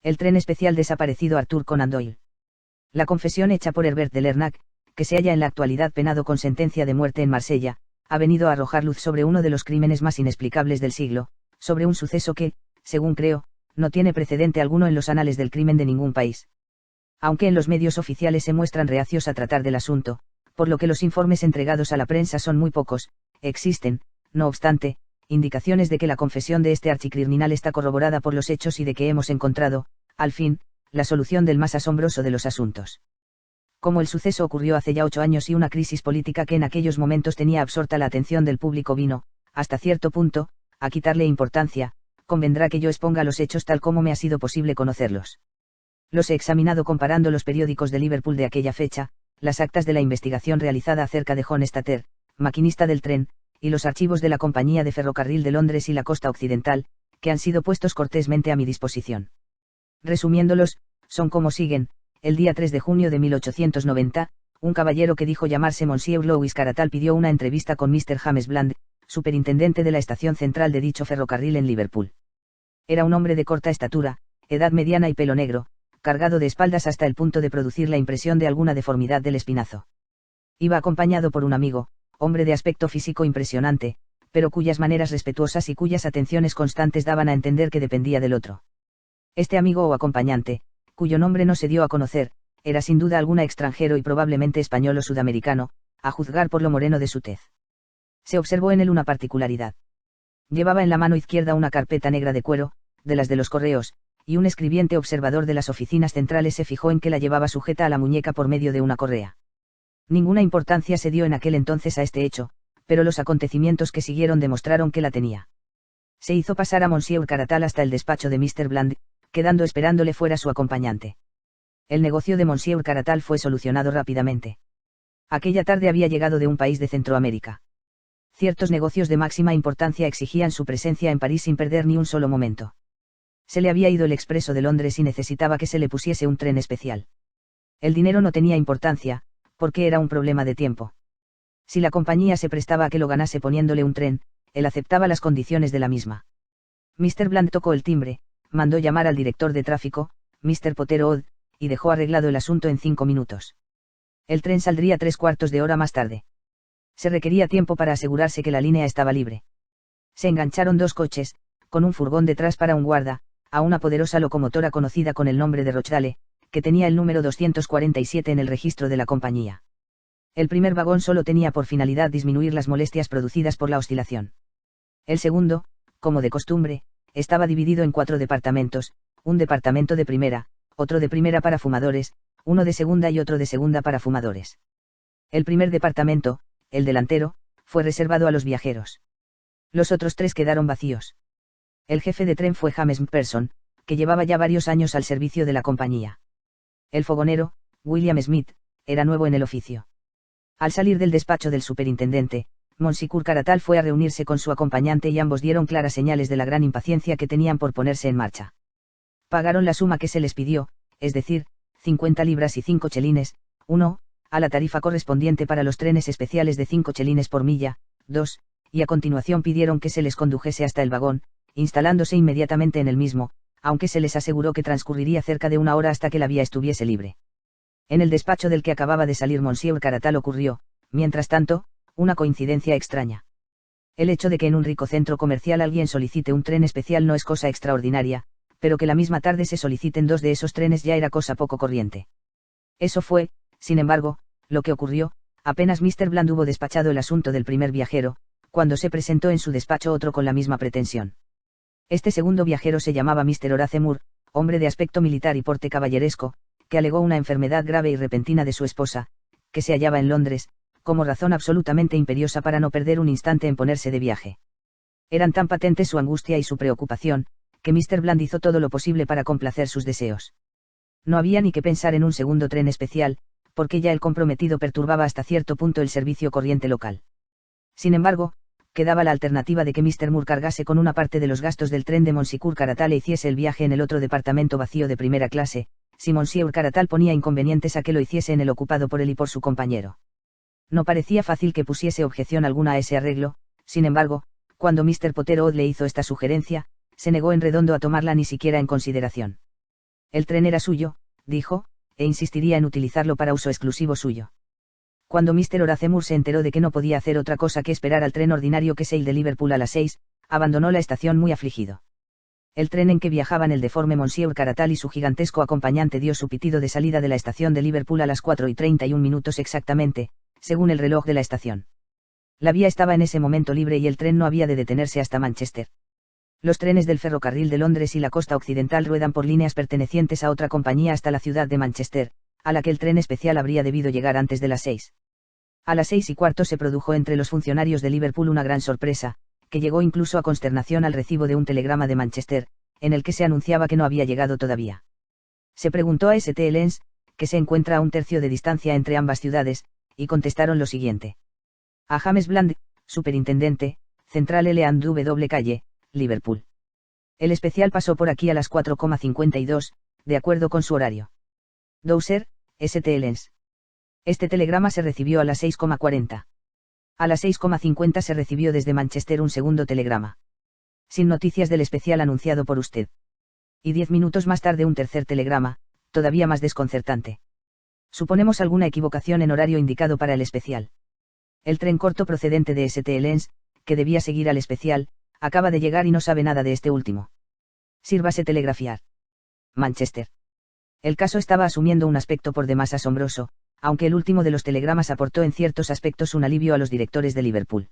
El tren especial desaparecido Arthur Conan Doyle. La confesión hecha por Herbert de Lernac, que se halla en la actualidad penado con sentencia de muerte en Marsella, ha venido a arrojar luz sobre uno de los crímenes más inexplicables del siglo, sobre un suceso que, según creo, no tiene precedente alguno en los anales del crimen de ningún país. Aunque en los medios oficiales se muestran reacios a tratar del asunto, por lo que los informes entregados a la prensa son muy pocos, existen, no obstante, indicaciones de que la confesión de este archicriminal está corroborada por los hechos y de que hemos encontrado, al fin, la solución del más asombroso de los asuntos. Como el suceso ocurrió hace ya 8 años y una crisis política que en aquellos momentos tenía absorta la atención del público vino, hasta cierto punto, a quitarle importancia, convendrá que yo exponga los hechos tal como me ha sido posible conocerlos. Los he examinado comparando los periódicos de Liverpool de aquella fecha, las actas de la investigación realizada acerca de John Stater, maquinista del tren, y los archivos de la Compañía de Ferrocarril de Londres y la Costa Occidental, que han sido puestos cortésmente a mi disposición. Resumiéndolos, son como siguen: el día 3 de junio de 1890, un caballero que dijo llamarse Monsieur Louis Caratal pidió una entrevista con Mr. James Bland, superintendente de la estación central de dicho ferrocarril en Liverpool. Era un hombre de corta estatura, edad mediana y pelo negro, cargado de espaldas hasta el punto de producir la impresión de alguna deformidad del espinazo. Iba acompañado por un amigo, hombre de aspecto físico impresionante, pero cuyas maneras respetuosas y cuyas atenciones constantes daban a entender que dependía del otro. Este amigo o acompañante, cuyo nombre no se dio a conocer, era sin duda alguna extranjero y probablemente español o sudamericano, a juzgar por lo moreno de su tez. Se observó en él una particularidad. Llevaba en la mano izquierda una carpeta negra de cuero, de las de los correos, y un escribiente observador de las oficinas centrales se fijó en que la llevaba sujeta a la muñeca por medio de una correa. Ninguna importancia se dio en aquel entonces a este hecho, pero los acontecimientos que siguieron demostraron que la tenía. Se hizo pasar a Monsieur Caratal hasta el despacho de Mr. Bland, quedando esperándole fuera su acompañante. El negocio de Monsieur Caratal fue solucionado rápidamente. Aquella tarde había llegado de un país de Centroamérica. Ciertos negocios de máxima importancia exigían su presencia en París sin perder ni un solo momento. Se le había ido el expreso de Londres y necesitaba que se le pusiese un tren especial. El dinero no tenía importancia, porque era un problema de tiempo. Si la compañía se prestaba a que lo ganase poniéndole un tren, él aceptaba las condiciones de la misma. Mr. Bland tocó el timbre, mandó llamar al director de tráfico, Mr. Potter Odd, y dejó arreglado el asunto en 5 minutos. El tren saldría 3/4 de hora más tarde. Se requería tiempo para asegurarse que la línea estaba libre. Se engancharon 2 coches, con un furgón detrás para un guarda, a una poderosa locomotora conocida con el nombre de Rochdale, que tenía el número 247 en el registro de la compañía. El primer vagón solo tenía por finalidad disminuir las molestias producidas por la oscilación. El segundo, como de costumbre, estaba dividido en 4 departamentos, un departamento de primera, otro de primera para fumadores, uno de segunda y otro de segunda para fumadores. El primer departamento, el delantero, fue reservado a los viajeros. Los otros 3 quedaron vacíos. El jefe de tren fue James Person, que llevaba ya varios años al servicio de la compañía. El fogonero, William Smith, era nuevo en el oficio. Al salir del despacho del superintendente, Monsieur Caratal fue a reunirse con su acompañante y ambos dieron claras señales de la gran impaciencia que tenían por ponerse en marcha. Pagaron la suma que se les pidió, es decir, 50 libras y 5 chelines, 1, a la tarifa correspondiente para los trenes especiales de 5 chelines por milla, 2, y a continuación pidieron que se les condujese hasta el vagón, instalándose inmediatamente en el mismo, aunque se les aseguró que transcurriría cerca de 1 hora hasta que la vía estuviese libre. En el despacho del que acababa de salir Monsieur Caratal ocurrió, mientras tanto, una coincidencia extraña. El hecho de que en un rico centro comercial alguien solicite un tren especial no es cosa extraordinaria, pero que la misma tarde se soliciten 2 de esos trenes ya era cosa poco corriente. Eso fue, sin embargo, lo que ocurrió, apenas Mr. Bland hubo despachado el asunto del primer viajero, cuando se presentó en su despacho otro con la misma pretensión. Este segundo viajero se llamaba Mr. Horace Moore, hombre de aspecto militar y porte caballeresco, que alegó una enfermedad grave y repentina de su esposa, que se hallaba en Londres, como razón absolutamente imperiosa para no perder un instante en ponerse de viaje. Eran tan patentes su angustia y su preocupación, que Mr. Bland hizo todo lo posible para complacer sus deseos. No había ni que pensar en un segundo tren especial, porque ya el comprometido perturbaba hasta cierto punto el servicio corriente local. Sin embargo, quedaba la alternativa de que Mr. Moore cargase con una parte de los gastos del tren de Monsieur Caratal e hiciese el viaje en el otro departamento vacío de primera clase, si Monsieur Caratal ponía inconvenientes a que lo hiciese en el ocupado por él y por su compañero. No parecía fácil que pusiese objeción alguna a ese arreglo, sin embargo, cuando Mr. Potter Odd le hizo esta sugerencia, se negó en redondo a tomarla ni siquiera en consideración. El tren era suyo, dijo, e insistiría en utilizarlo para uso exclusivo suyo. Cuando Mr. Horace Moore se enteró de que no podía hacer otra cosa que esperar al tren ordinario que Sale de Liverpool a las 6, abandonó la estación muy afligido. El tren en que viajaban el deforme Monsieur Caratal y su gigantesco acompañante dio su pitido de salida de la estación de Liverpool a las 4:31 exactamente, según el reloj de la estación. La vía estaba en ese momento libre y el tren no había de detenerse hasta Manchester. Los trenes del ferrocarril de Londres y la costa occidental ruedan por líneas pertenecientes a otra compañía hasta la ciudad de Manchester, a la que el tren especial habría debido llegar antes de las 6. A las 6:15 se produjo entre los funcionarios de Liverpool una gran sorpresa, que llegó incluso a consternación al recibo de un telegrama de Manchester, en el que se anunciaba que no había llegado todavía. Se preguntó a St. Helens, que se encuentra a un tercio de distancia entre ambas ciudades, y contestaron lo siguiente. A James Bland, superintendente, Central L&W Calle, Liverpool. El especial pasó por aquí a las 4:52, de acuerdo con su horario. Dowser, St. Helens. Este telegrama se recibió a las 6:40. A las 6:50 se recibió desde Manchester un segundo telegrama. Sin noticias del especial anunciado por usted. Y 10 minutos más tarde un tercer telegrama, todavía más desconcertante. Suponemos alguna equivocación en horario indicado para el especial. El tren corto procedente de St. Helens, que debía seguir al especial, acaba de llegar y no sabe nada de este último. Sírvase telegrafiar. Manchester. El caso estaba asumiendo un aspecto por demás asombroso, aunque el último de los telegramas aportó en ciertos aspectos un alivio a los directores de Liverpool.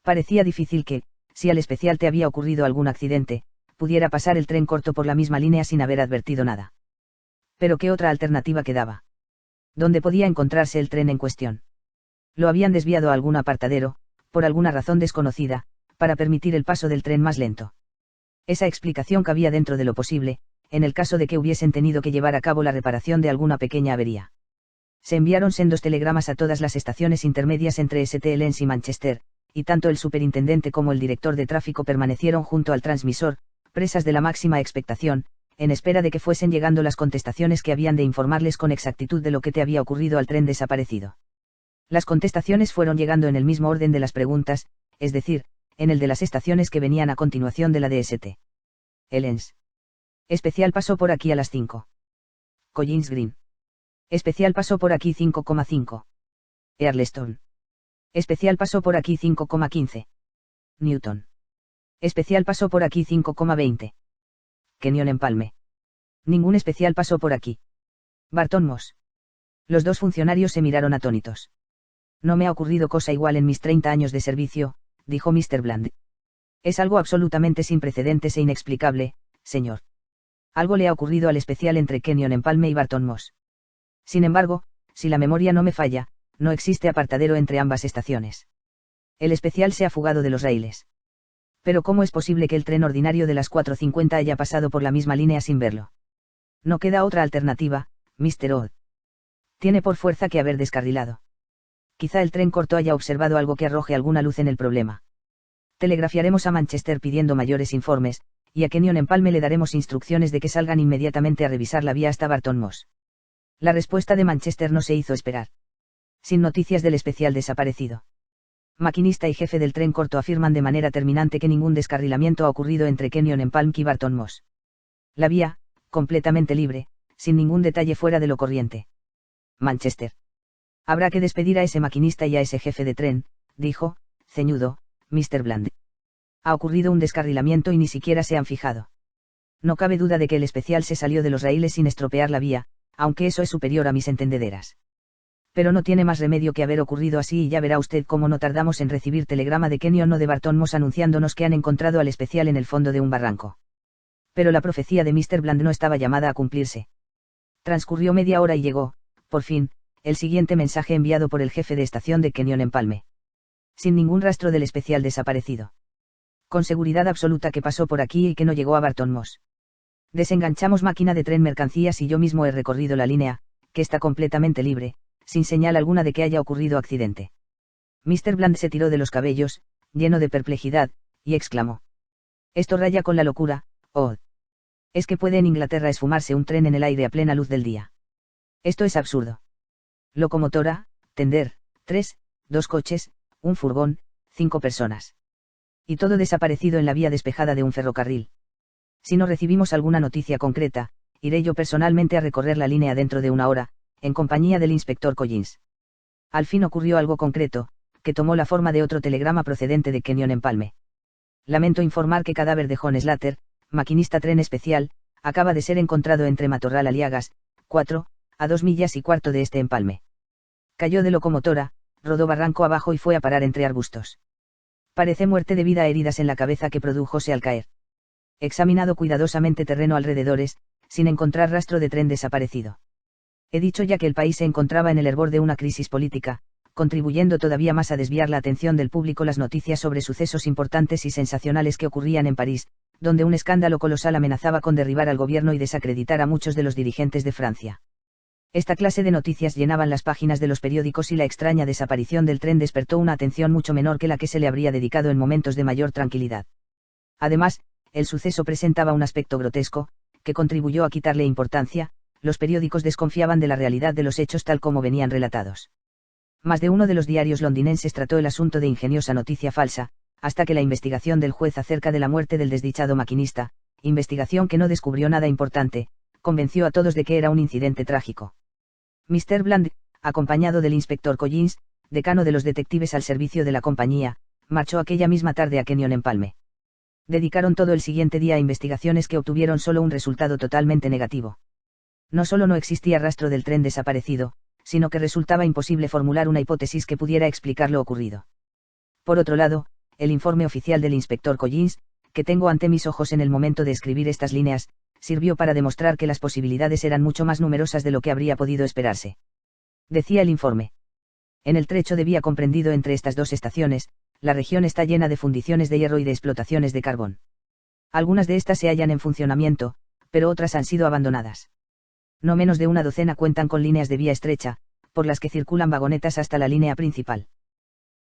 Parecía difícil que, si al especial te había ocurrido algún accidente, pudiera pasar el tren corto por la misma línea sin haber advertido nada. Pero ¿qué otra alternativa quedaba? ¿Dónde podía encontrarse el tren en cuestión? Lo habían desviado a algún apartadero, por alguna razón desconocida, para permitir el paso del tren más lento. Esa explicación cabía dentro de lo posible, en el caso de que hubiesen tenido que llevar a cabo la reparación de alguna pequeña avería. Se enviaron sendos telegramas a todas las estaciones intermedias entre St. Helens y Manchester, y tanto el superintendente como el director de tráfico permanecieron junto al transmisor, presas de la máxima expectación, en espera de que fuesen llegando las contestaciones que habían de informarles con exactitud de lo que te había ocurrido al tren desaparecido. Las contestaciones fueron llegando en el mismo orden de las preguntas, es decir, en el de las estaciones que venían a continuación de la de St. Helens. Especial pasó por aquí a las 5. Collins Green. Especial pasó por aquí 5:5. Earleston. Especial pasó por aquí 5:15. Newton. Especial pasó por aquí 5:20. Kenyon Empalme. Ningún especial pasó por aquí. Barton Moss. Los dos funcionarios se miraron atónitos. No me ha ocurrido cosa igual en mis 30 años de servicio, dijo Mr. Bland. Es algo absolutamente sin precedentes e inexplicable, señor. Algo le ha ocurrido al especial entre Kenyon Empalme y Barton Moss. Sin embargo, si la memoria no me falla, no existe apartadero entre ambas estaciones. El especial se ha fugado de los raíles. Pero ¿cómo es posible que el tren ordinario de las 4:50 haya pasado por la misma línea sin verlo? No queda otra alternativa, Mr. Odd. Tiene por fuerza que haber descarrilado. Quizá el tren corto haya observado algo que arroje alguna luz en el problema. Telegrafiaremos a Manchester pidiendo mayores informes, y a Kenyon Empalme le daremos instrucciones de que salgan inmediatamente a revisar la vía hasta Barton Moss. La respuesta de Manchester no se hizo esperar. Sin noticias del especial desaparecido. Maquinista y jefe del tren corto afirman de manera terminante que ningún descarrilamiento ha ocurrido entre Kenyon Empalme y Barton Moss. La vía, completamente libre, sin ningún detalle fuera de lo corriente. Manchester. Habrá que despedir a ese maquinista y a ese jefe de tren, dijo, ceñudo, Mr. Bland. Ha ocurrido un descarrilamiento y ni siquiera se han fijado. No cabe duda de que el especial se salió de los raíles sin estropear la vía, aunque eso es superior a mis entendederas. Pero no tiene más remedio que haber ocurrido así y ya verá usted cómo no tardamos en recibir telegrama de Kenyon o de Barton Moss anunciándonos que han encontrado al especial en el fondo de un barranco. Pero la profecía de Mr. Bland no estaba llamada a cumplirse. Transcurrió media hora y llegó, por fin, el siguiente mensaje enviado por el jefe de estación de Kenyon Empalme. Sin ningún rastro del especial desaparecido. Con seguridad absoluta que pasó por aquí y que no llegó a Barton Moss. Desenganchamos máquina de tren mercancías y yo mismo he recorrido la línea, que está completamente libre, sin señal alguna de que haya ocurrido accidente. Mr. Bland se tiró de los cabellos, lleno de perplejidad, y exclamó. Esto raya con la locura, Odd. Es que puede en Inglaterra esfumarse un tren en el aire a plena luz del día. Esto es absurdo. Locomotora, tender, 3, 2 coches, un furgón, 5 personas. Y todo desaparecido en la vía despejada de un ferrocarril. Si no recibimos alguna noticia concreta, iré yo personalmente a recorrer la línea dentro de una hora, en compañía del inspector Collins. Al fin ocurrió algo concreto, que tomó la forma de otro telegrama procedente de Kenyon Empalme. Lamento informar que cadáver de John Slater, maquinista tren especial, acaba de ser encontrado entre Matorral Aliagas, 4, a 2 millas y cuarto de este empalme. Cayó de locomotora, rodó barranco abajo y fue a parar entre arbustos. Parece muerte debida a heridas en la cabeza que produjóse al caer. Examinado cuidadosamente terreno alrededores, sin encontrar rastro de tren desaparecido. He dicho ya que el país se encontraba en el hervor de una crisis política, contribuyendo todavía más a desviar la atención del público las noticias sobre sucesos importantes y sensacionales que ocurrían en París, donde un escándalo colosal amenazaba con derribar al gobierno y desacreditar a muchos de los dirigentes de Francia. Esta clase de noticias llenaban las páginas de los periódicos y la extraña desaparición del tren despertó una atención mucho menor que la que se le habría dedicado en momentos de mayor tranquilidad. Además, el suceso presentaba un aspecto grotesco, que contribuyó a quitarle importancia. Los periódicos desconfiaban de la realidad de los hechos tal como venían relatados. Más de uno de los diarios londinenses trató el asunto de ingeniosa noticia falsa, hasta que la investigación del juez acerca de la muerte del desdichado maquinista, investigación que no descubrió nada importante, convenció a todos de que era un incidente trágico. Mr. Bland, acompañado del inspector Collins, decano de los detectives al servicio de la compañía, marchó aquella misma tarde a Kenyon Empalme. Dedicaron todo el siguiente día a investigaciones que obtuvieron solo un resultado totalmente negativo. No solo no existía rastro del tren desaparecido, sino que resultaba imposible formular una hipótesis que pudiera explicar lo ocurrido. Por otro lado, el informe oficial del inspector Collins, que tengo ante mis ojos en el momento de escribir estas líneas, sirvió para demostrar que las posibilidades eran mucho más numerosas de lo que habría podido esperarse. Decía el informe. En el trecho de vía comprendido entre estas dos estaciones, la región está llena de fundiciones de hierro y de explotaciones de carbón. Algunas de estas se hallan en funcionamiento, pero otras han sido abandonadas. No menos de una docena cuentan con líneas de vía estrecha, por las que circulan vagonetas hasta la línea principal.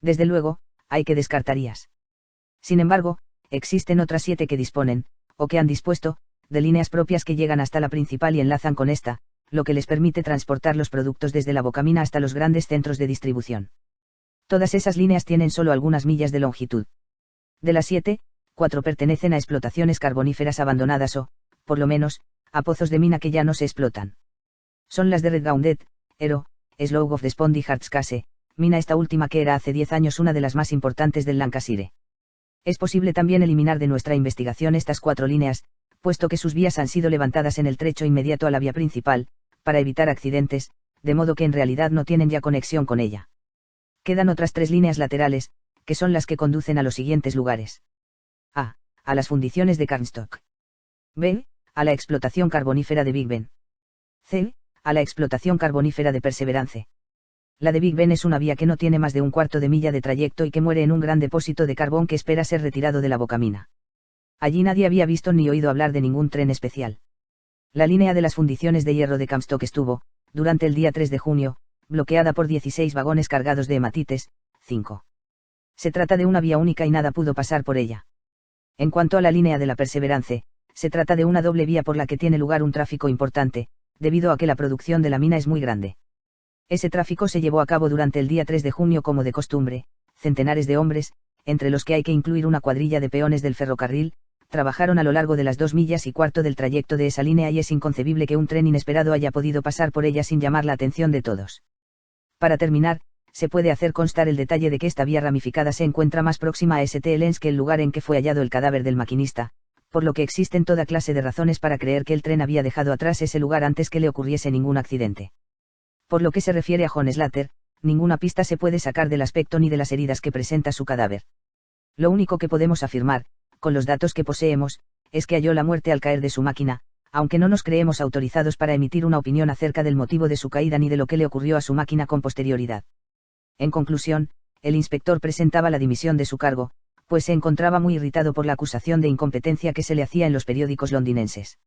Desde luego, hay que descartarías. Sin embargo, existen otras 7 que disponen, o que han dispuesto, de líneas propias que llegan hasta la principal y enlazan con esta, lo que les permite transportar los productos desde la bocamina hasta los grandes centros de distribución. Todas esas líneas tienen solo algunas millas de longitud. De las 7, 4 pertenecen a explotaciones carboníferas abandonadas o, por lo menos, a pozos de mina que ya no se explotan. Son las de Redgaudet, Ero, Slough of Despond y Hartscase, mina esta última que era hace 10 años una de las más importantes del Lancashire. Es posible también eliminar de nuestra investigación estas 4 líneas, puesto que sus vías han sido levantadas en el trecho inmediato a la vía principal, para evitar accidentes, de modo que en realidad no tienen ya conexión con ella. Quedan otras 3 líneas laterales, que son las que conducen a los siguientes lugares. A. A las fundiciones de Carnstock. B. A la explotación carbonífera de Big Ben. C. A la explotación carbonífera de Perseverance. La de Big Ben es una vía que no tiene más de un cuarto de milla de trayecto y que muere en un gran depósito de carbón que espera ser retirado de la bocamina. Allí nadie había visto ni oído hablar de ningún tren especial. La línea de las fundiciones de hierro de Comstock estuvo, durante el día 3 de junio, bloqueada por 16 vagones cargados de hematites, 5. Se trata de una vía única y nada pudo pasar por ella. En cuanto a la línea de la Perseverance, se trata de una doble vía por la que tiene lugar un tráfico importante, debido a que la producción de la mina es muy grande. Ese tráfico se llevó a cabo durante el día 3 de junio como de costumbre, centenares de hombres, entre los que hay que incluir una cuadrilla de peones del ferrocarril, trabajaron a lo largo de las 2 millas y cuarto del trayecto de esa línea y es inconcebible que un tren inesperado haya podido pasar por ella sin llamar la atención de todos. Para terminar, se puede hacer constar el detalle de que esta vía ramificada se encuentra más próxima a St. Helens que el lugar en que fue hallado el cadáver del maquinista, por lo que existen toda clase de razones para creer que el tren había dejado atrás ese lugar antes que le ocurriese ningún accidente. Por lo que se refiere a John Slater, ninguna pista se puede sacar del aspecto ni de las heridas que presenta su cadáver. Lo único que podemos afirmar, con los datos que poseemos, es que halló la muerte al caer de su máquina, aunque no nos creemos autorizados para emitir una opinión acerca del motivo de su caída ni de lo que le ocurrió a su máquina con posterioridad. En conclusión, el inspector presentaba la dimisión de su cargo, pues se encontraba muy irritado por la acusación de incompetencia que se le hacía en los periódicos londinenses.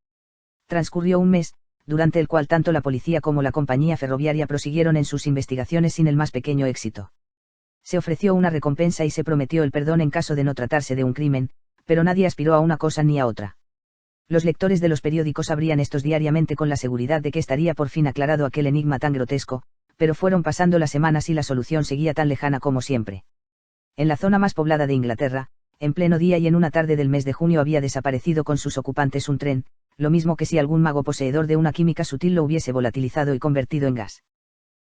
Transcurrió un mes, durante el cual tanto la policía como la compañía ferroviaria prosiguieron en sus investigaciones sin el más pequeño éxito. Se ofreció una recompensa y se prometió el perdón en caso de no tratarse de un crimen, pero nadie aspiró a una cosa ni a otra. Los lectores de los periódicos abrían estos diariamente con la seguridad de que estaría por fin aclarado aquel enigma tan grotesco, pero fueron pasando las semanas y la solución seguía tan lejana como siempre. En la zona más poblada de Inglaterra, en pleno día y en una tarde del mes de junio había desaparecido con sus ocupantes un tren, lo mismo que si algún mago poseedor de una química sutil lo hubiese volatilizado y convertido en gas.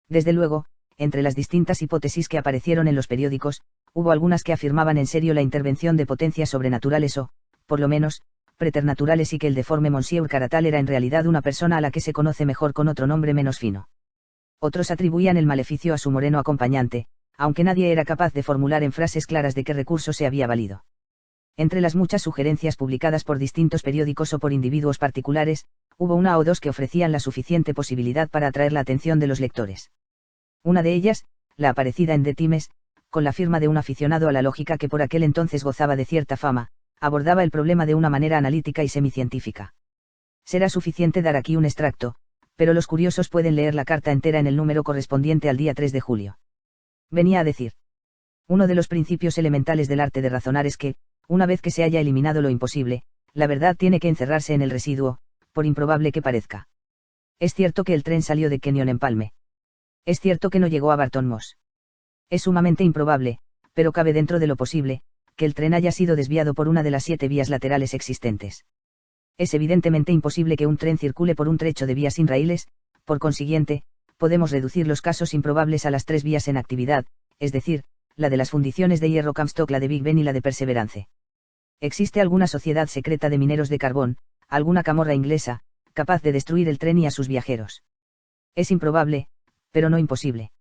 Desde luego, entre las distintas hipótesis que aparecieron en los periódicos, hubo algunas que afirmaban en serio la intervención de potencias sobrenaturales o, por lo menos, preternaturales, y que el deforme Monsieur Caratal era en realidad una persona a la que se conoce mejor con otro nombre menos fino. Otros atribuían el maleficio a su moreno acompañante, aunque nadie era capaz de formular en frases claras de qué recurso se había valido. Entre las muchas sugerencias publicadas por distintos periódicos o por individuos particulares, hubo una o dos que ofrecían la suficiente posibilidad para atraer la atención de los lectores. Una de ellas, la aparecida en The Times, con la firma de un aficionado a la lógica que por aquel entonces gozaba de cierta fama, abordaba el problema de una manera analítica y semicientífica. Será suficiente dar aquí un extracto, pero los curiosos pueden leer la carta entera en el número correspondiente al día 3 de julio. Venía a decir: uno de los principios elementales del arte de razonar es que, una vez que se haya eliminado lo imposible, la verdad tiene que encerrarse en el residuo, por improbable que parezca. Es cierto que el tren salió de Kenyon en Palme. Es cierto que no llegó a Barton Moss. Es sumamente improbable, pero cabe dentro de lo posible, que el tren haya sido desviado por una de las 7 vías laterales existentes. Es evidentemente imposible que un tren circule por un trecho de vías sin raíles, por consiguiente, podemos reducir los casos improbables a las 3 vías en actividad, es decir, la de las fundiciones de hierro Comstock, la de Big Ben y la de Perseverance. ¿Existe alguna sociedad secreta de mineros de carbón, alguna camorra inglesa, capaz de destruir el tren y a sus viajeros? Es improbable, pero no imposible.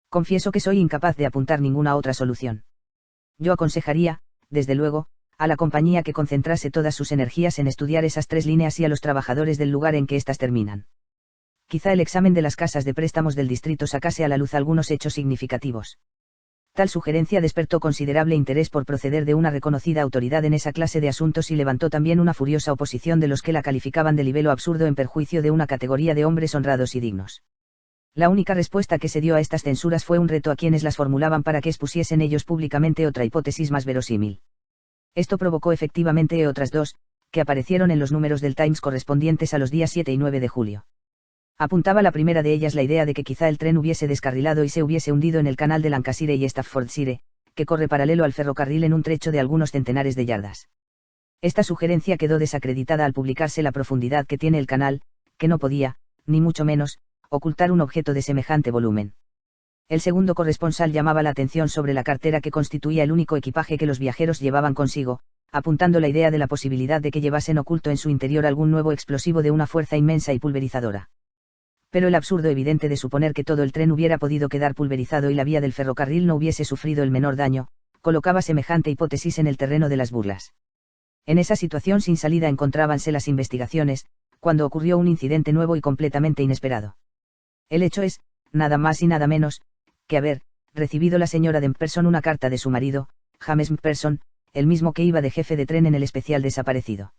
Confieso que soy incapaz de apuntar ninguna otra solución. Yo aconsejaría, desde luego, a la compañía que concentrase todas sus energías en estudiar esas 3 líneas y a los trabajadores del lugar en que éstas terminan. Quizá el examen de las casas de préstamos del distrito sacase a la luz algunos hechos significativos. Tal sugerencia despertó considerable interés por proceder de una reconocida autoridad en esa clase de asuntos y levantó también una furiosa oposición de los que la calificaban de libelo absurdo en perjuicio de una categoría de hombres honrados y dignos. La única respuesta que se dio a estas censuras fue un reto a quienes las formulaban para que expusiesen ellos públicamente otra hipótesis más verosímil. Esto provocó efectivamente otras 2, que aparecieron en los números del Times correspondientes a los días 7 y 9 de julio. Apuntaba la primera de ellas la idea de que quizá el tren hubiese descarrilado y se hubiese hundido en el canal de Lancashire y Staffordshire, que corre paralelo al ferrocarril en un trecho de algunos centenares de yardas. Esta sugerencia quedó desacreditada al publicarse la profundidad que tiene el canal, que no podía, ni mucho menos, ocultar un objeto de semejante volumen. El segundo corresponsal llamaba la atención sobre la cartera que constituía el único equipaje que los viajeros llevaban consigo, apuntando la idea de la posibilidad de que llevasen oculto en su interior algún nuevo explosivo de una fuerza inmensa y pulverizadora. Pero el absurdo evidente de suponer que todo el tren hubiera podido quedar pulverizado y la vía del ferrocarril no hubiese sufrido el menor daño, colocaba semejante hipótesis en el terreno de las burlas. En esa situación sin salida encontrábanse las investigaciones, cuando ocurrió un incidente nuevo y completamente inesperado. El hecho es, nada más y nada menos, que haber recibido la señora de Mpperson una carta de su marido, James Mpperson, el mismo que iba de jefe de tren en el especial desaparecido.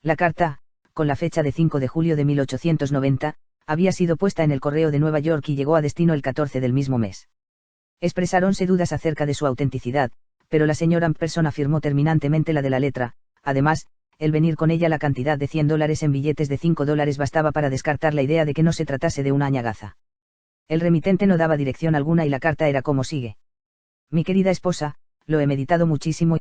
La carta, con la fecha de 5 de julio de 1890, había sido puesta en el correo de Nueva York y llegó a destino el 14 del mismo mes. Expresáronse dudas acerca de su autenticidad, pero la señora Mpperson afirmó terminantemente la de la letra. Además, el venir con ella la cantidad de $100 en billetes de $5 bastaba para descartar la idea de que no se tratase de una añagaza. El remitente no daba dirección alguna y la carta era como sigue: mi querida esposa, lo he meditado muchísimo y